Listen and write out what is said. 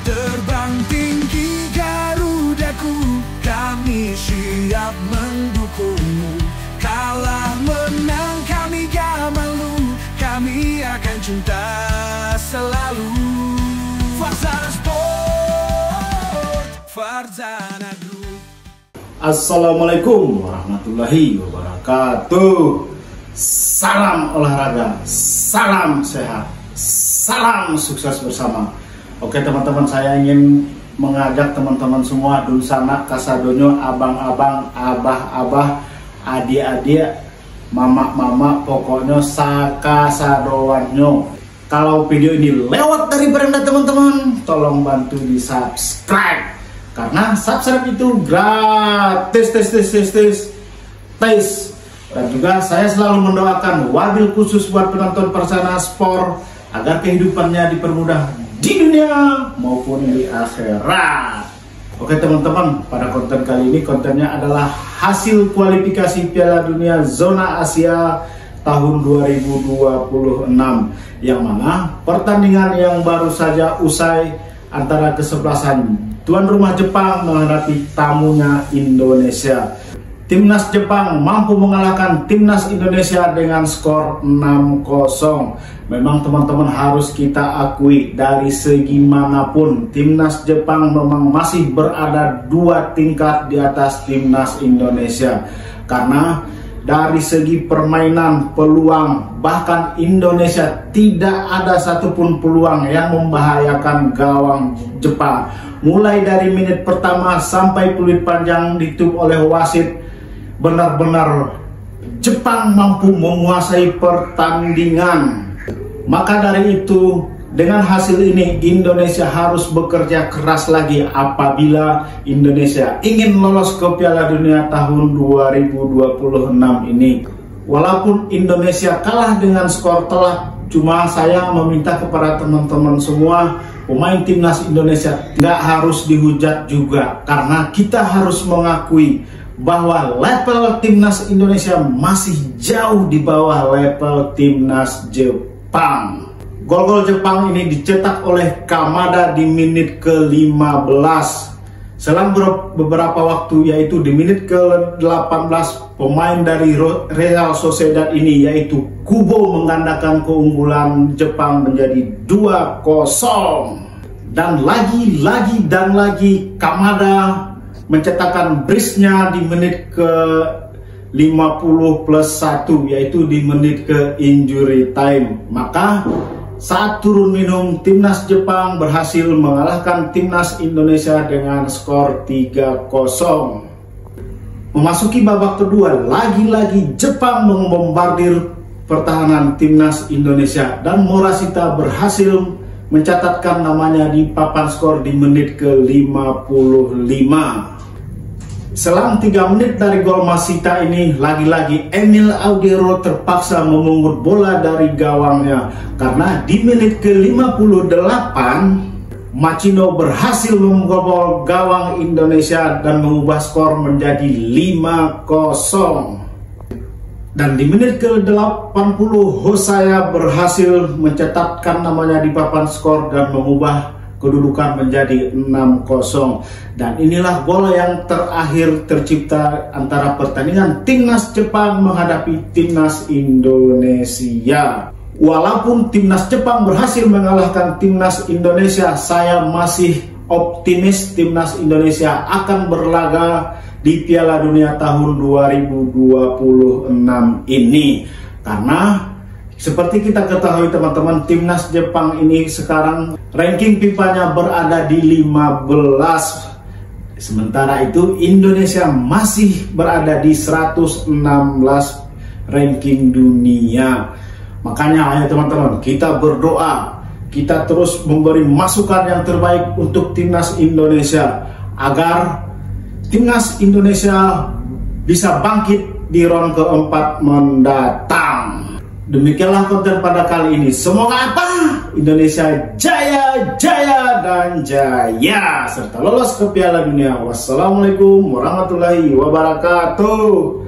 Terbang tinggi Garudaku, kami siap mendukungmu. Kalah menang kami gak malu, kami akan cinta selalu. Farzana Sport, Farzana Group. Assalamualaikum warahmatullahi wabarakatuh. Salam olahraga, salam sehat, salam sukses bersama. Oke teman-teman, saya ingin mengajak teman-teman semua dun sanak kasadonyo, abang-abang, abah-abah, adik-adik, mama-mama, pokoknya sakasadowanyo. Kalau video ini lewat dari beranda teman-teman, tolong bantu di subscribe, karena subscribe itu gratis, tes. Dan juga saya selalu mendoakan wabil khusus buat penonton Farzana Sport agar kehidupannya dipermudah di dunia maupun di akhirat. Oke teman-teman, pada konten kali ini kontennya adalah hasil kualifikasi Piala Dunia Zona Asia tahun 2026, yang mana pertandingan yang baru saja usai antara kesebelasan tuan rumah Jepang menghadapi tamunya Indonesia. Timnas Jepang mampu mengalahkan Timnas Indonesia dengan skor 6-0. Memang teman-teman harus kita akui, dari segi manapun Timnas Jepang memang masih berada 2 tingkat di atas Timnas Indonesia. Karena dari segi permainan, peluang, bahkan Indonesia tidak ada satupun peluang yang membahayakan gawang Jepang. Mulai dari menit pertama sampai peluit panjang ditutup oleh wasit, benar-benar Jepang mampu menguasai pertandingan. Maka dari itu, dengan hasil ini Indonesia harus bekerja keras lagi apabila Indonesia ingin lolos ke Piala Dunia tahun 2026 ini. Walaupun Indonesia kalah dengan skor telak, cuma saya meminta kepada teman-teman semua, pemain timnas Indonesia nggak harus dihujat juga, karena kita harus mengakui bahwa level timnas Indonesia masih jauh di bawah level timnas Jepang. Gol-gol Jepang ini dicetak oleh Kamada di menit ke-15. Selang beberapa waktu, yaitu di menit ke-18, pemain dari Real Sociedad ini yaitu Kubo menggandakan keunggulan Jepang menjadi 2-0. Dan lagi Kamada mencetakkan brace-nya di menit ke-50+1, yaitu di menit ke injury time. Maka saat turun minum, timnas Jepang berhasil mengalahkan timnas Indonesia dengan skor 3-0. Memasuki babak kedua, lagi-lagi Jepang membombardir pertahanan timnas Indonesia, dan Morashita berhasil mencatatkan namanya di papan skor di menit ke-55. Selang 3 menit dari gol Morashita ini, lagi-lagi Emil Aguero terpaksa memungut bola dari gawangnya, karena di menit ke-58 Machino berhasil membobol gawang Indonesia dan mengubah skor menjadi 5-0. Dan di menit ke-80 Hosaya berhasil mencetakkan namanya di papan skor dan mengubah kedudukan menjadi 6-0. Dan inilah gol yang terakhir tercipta antara pertandingan timnas Jepang menghadapi timnas Indonesia. Walaupun timnas Jepang berhasil mengalahkan timnas Indonesia, saya masih optimis timnas Indonesia akan berlaga di Piala Dunia tahun 2026 ini. Karena seperti kita ketahui teman-teman, timnas Jepang ini sekarang ranking FIFA-nya berada di 15. Sementara itu Indonesia masih berada di 116 ranking dunia. Makanya ayo teman-teman, kita berdoa, kita terus memberi masukan yang terbaik untuk timnas Indonesia, agar timnas Indonesia bisa bangkit di round keempat mendatang. Demikianlah konten pada kali ini. Semoga apa? Indonesia jaya, jaya, dan jaya, serta lolos ke Piala Dunia. Wassalamualaikum warahmatullahi wabarakatuh.